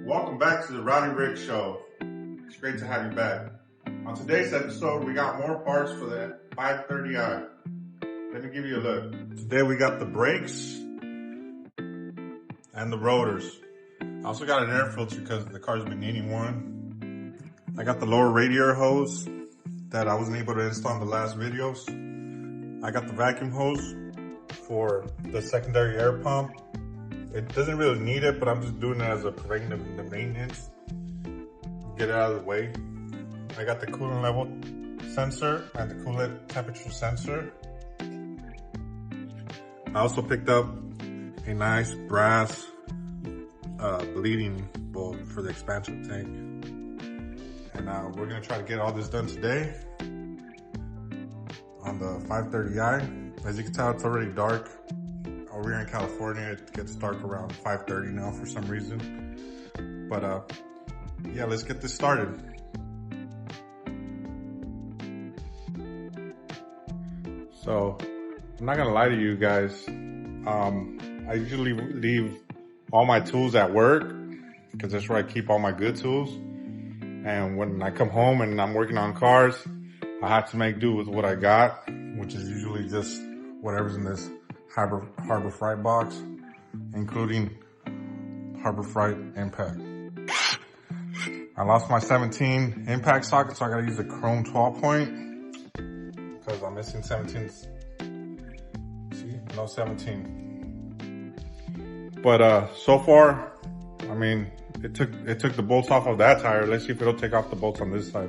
Welcome back to the Rowdy Rick Show. It's great to have you back. On today's episode, we got more parts for the 530i. Let me give you a look. Today we got the brakes and the rotors. I also got an air filter because the car's been needing one. I got the lower radiator hose that I wasn't able to install in the last videos. I got the vacuum hose for the secondary air pump. It doesn't really need it, but I'm just doing it as a preventive maintenance. Get it out of the way. I got the coolant level sensor and the coolant temperature sensor. I also picked up a nice brass bleeding bolt for the expansion tank. And we're gonna try to get all this done today on the 530i. As you can tell, it's already dark. Over here in California, it gets dark around 5:30 now for some reason. But yeah, let's get this started. So, I'm not gonna lie to you guys. I usually leave all my tools at work because that's where I keep all my good tools. And when I come home and I'm working on cars, I have to make do with what I got, which is usually just whatever's in this Harbor Freight box, including Harbor Freight impact. I lost my 17 impact socket, so I gotta use a chrome 12 point because I'm missing 17s. See, no 17. But so far, I mean, it took the bolts off of that tire. Let's see if it'll take off the bolts on this side.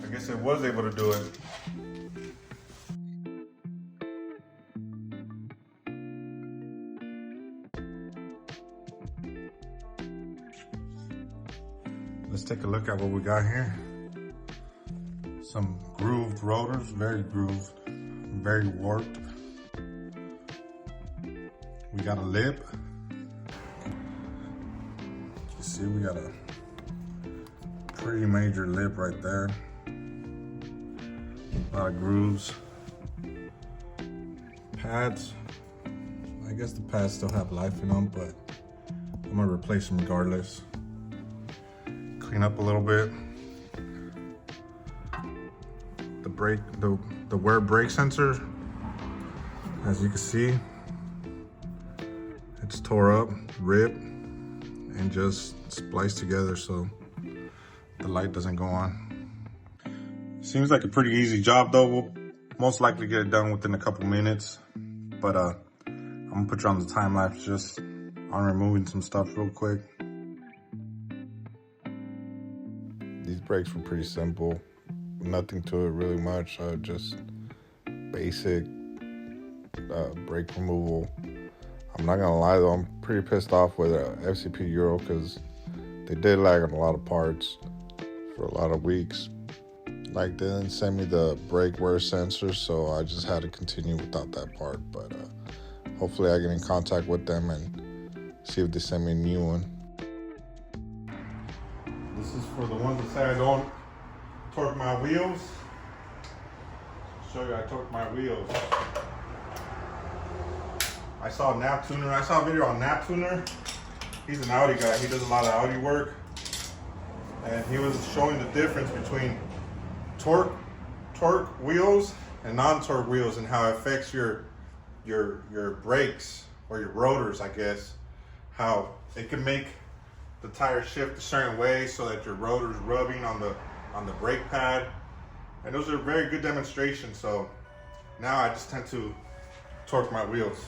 I guess it was able to do it. Let's take a look at what we got here. Some grooved rotors, very grooved, very warped. We got a lip. You see, we got a pretty major lip right there. A lot of grooves. Pads. I guess the pads still have life in them, but I'm gonna replace them regardless. Clean up a little bit. The brake, the wear brake sensor, as you can see, it's tore up, ripped, and just spliced together so the light doesn't go on. Seems like a pretty easy job though. We'll most likely get it done within a couple minutes. But I'm gonna put you on the time lapse just on removing some stuff real quick. These brakes were pretty simple. Nothing to it really much. Just basic brake removal. I'm not gonna lie though, I'm pretty pissed off with FCP Euro because they did lag on a lot of parts for a lot of weeks. Like, they didn't send me the brake wear sensor, so I just had to continue without that part. But hopefully I get in contact with them and see if they send me a new one. This is for the ones that say I don't torque my wheels. I'll show you I torque my wheels. I saw a video on Nap Tuner. He's an Audi guy. He does a lot of Audi work. And he was showing the difference between torque wheels and non-torque wheels and how it affects your brakes or your rotors, I guess. How it can make the tire shift a certain way so that your rotor's rubbing on the brake pad. And those are very good demonstrations. So now I just tend to torque my wheels.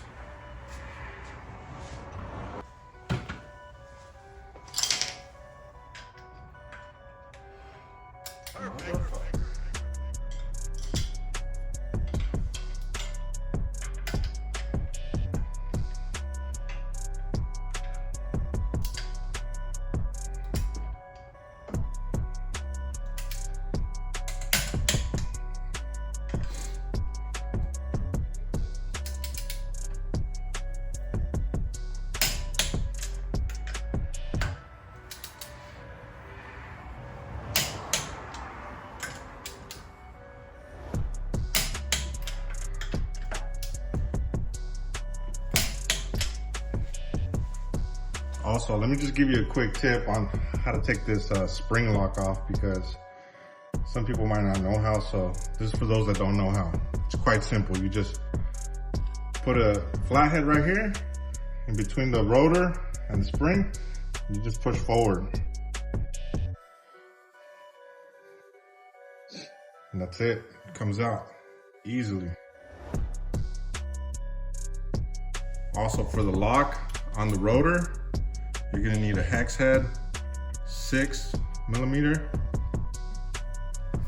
Also, let me just give you a quick tip on how to take this spring lock off, because some people might not know how. So this is for those that don't know how. It's quite simple. You just put a flathead right here in between the rotor and the spring. You just push forward. And that's it. It comes out easily. Also, for the lock on the rotor, you're gonna need a hex head, 6mm.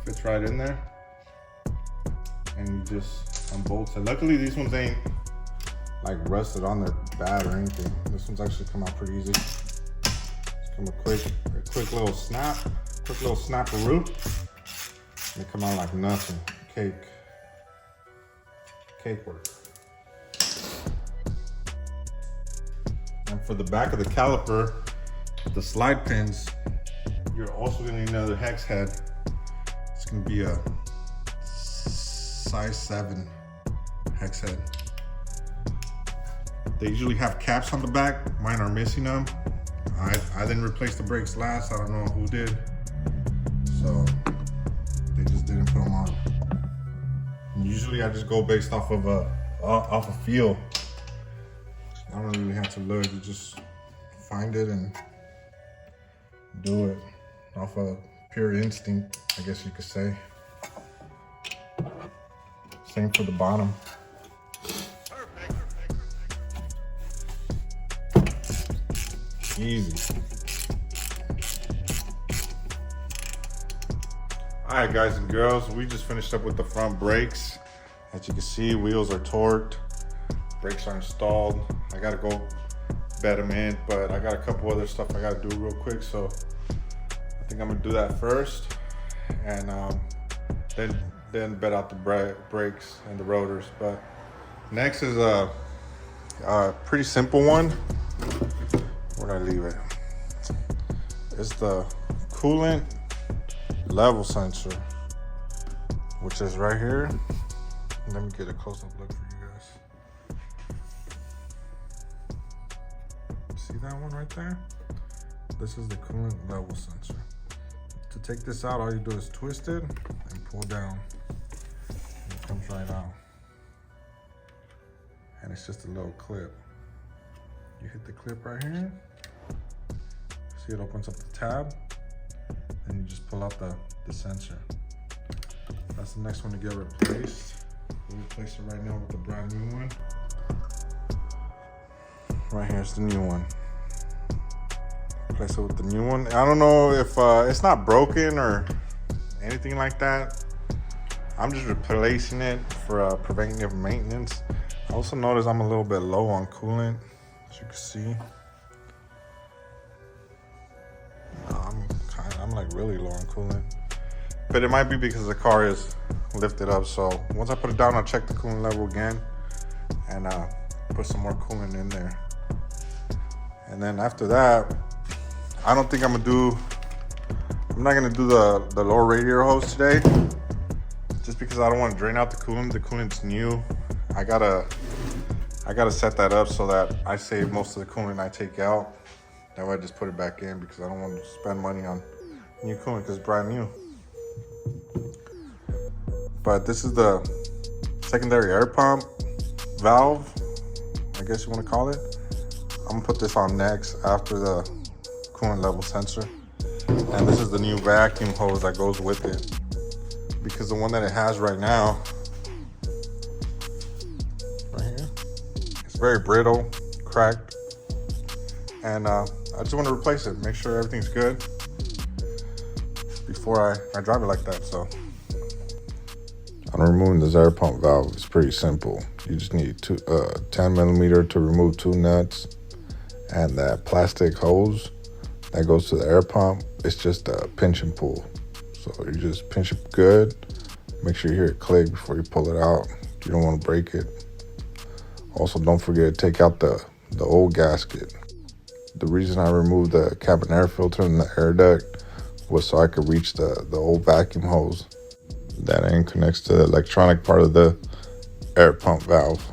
Fits right in there. And you just unbolt it. Luckily, these ones ain't like rusted on there bad or anything. This one's actually come out pretty easy. Just come a quick little snap, quick little snap-a-roo. And they come out like nothing. Cake work. And for the back of the caliper, the slide pins, you're also gonna need another hex head. It's gonna be a size 7 hex head. They usually have caps on the back. Mine are missing them. I didn't replace the brakes last. I don't know who did. So they just didn't put them on. And usually I just go based off of feel. I don't really have to look. You just find it and do it off of pure instinct, I guess you could say. Same for the bottom. Easy. All right, guys and girls, we just finished up with the front brakes. As you can see, wheels are torqued, brakes are installed. I gotta go bed them in, but I got a couple other stuff I gotta do real quick, so I think I'm gonna do that first, and then bed out the brakes and the rotors. But next is a pretty simple one. Where'd I leave it? It's the coolant level sensor, which is right here. Let me get a close-up look for you guys. See that one right there? This is the coolant level sensor. To take this out, all you do is twist it and pull down. And it comes right out. And it's just a little clip. You hit the clip right here. See, it opens up the tab. And you just pull out the sensor. That's the next one to get replaced. We'll replace it right now with the brand new one. Right here's the new one. Replace it with the new one. I don't know if it's not broken or anything like that. I'm just replacing it for preventative maintenance. I also noticed I'm a little bit low on coolant, as you can see. I'm like really low on coolant, but it might be because the car is lifted up. So once I put it down, I'll check the coolant level again and put some more coolant in there. And then after that, I don't think I'm not gonna do the lower radiator hose today, just because I don't want to drain out the coolant. The coolant's new. I gotta set that up so that I save most of the coolant I take out. That way I just put it back in, because I don't want to spend money on new coolant because it's brand new. But this is the secondary air pump valve, I guess you want to call it. I'm gonna put this on next after the coolant level sensor. And this is the new vacuum hose that goes with it, because the one that it has right now, right here, it's very brittle, cracked. And I just want to replace it, make sure everything's good before I drive it like that. So on removing this air pump valve, it's pretty simple. You just need 10mm to remove 2 nuts, and that plastic hose that goes to the air pump, it's just a pinch and pull. So you just pinch it good, make sure you hear it click before you pull it out. You don't want to break it. Also, don't forget to take out the old gasket. The reason I removed the cabin air filter and the air duct was so I could reach the old vacuum hose that end connects to the electronic part of the air pump valve.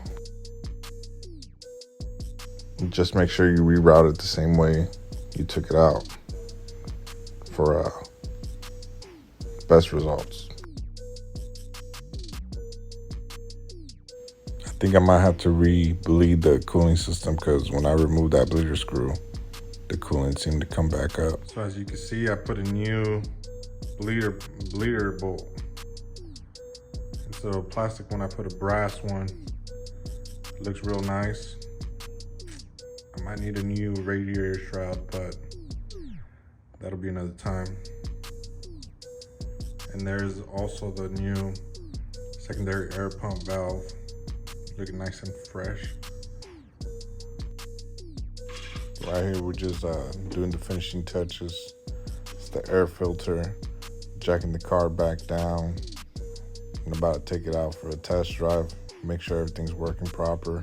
Just make sure you reroute it the same way you took it out for best results. I think I might have to re-bleed the cooling system because when I removed that bleeder screw, the coolant seemed to come back up. So as you can see, I put a new bleeder bolt. Instead of plastic one, I put a brass one. It looks real nice. I might need a new radiator shroud, but that'll be another time. And there's also the new secondary air pump valve, looking nice and fresh. Right here, we're just doing the finishing touches. It's the air filter, jacking the car back down. I'm about to take it out for a test drive, make sure everything's working proper.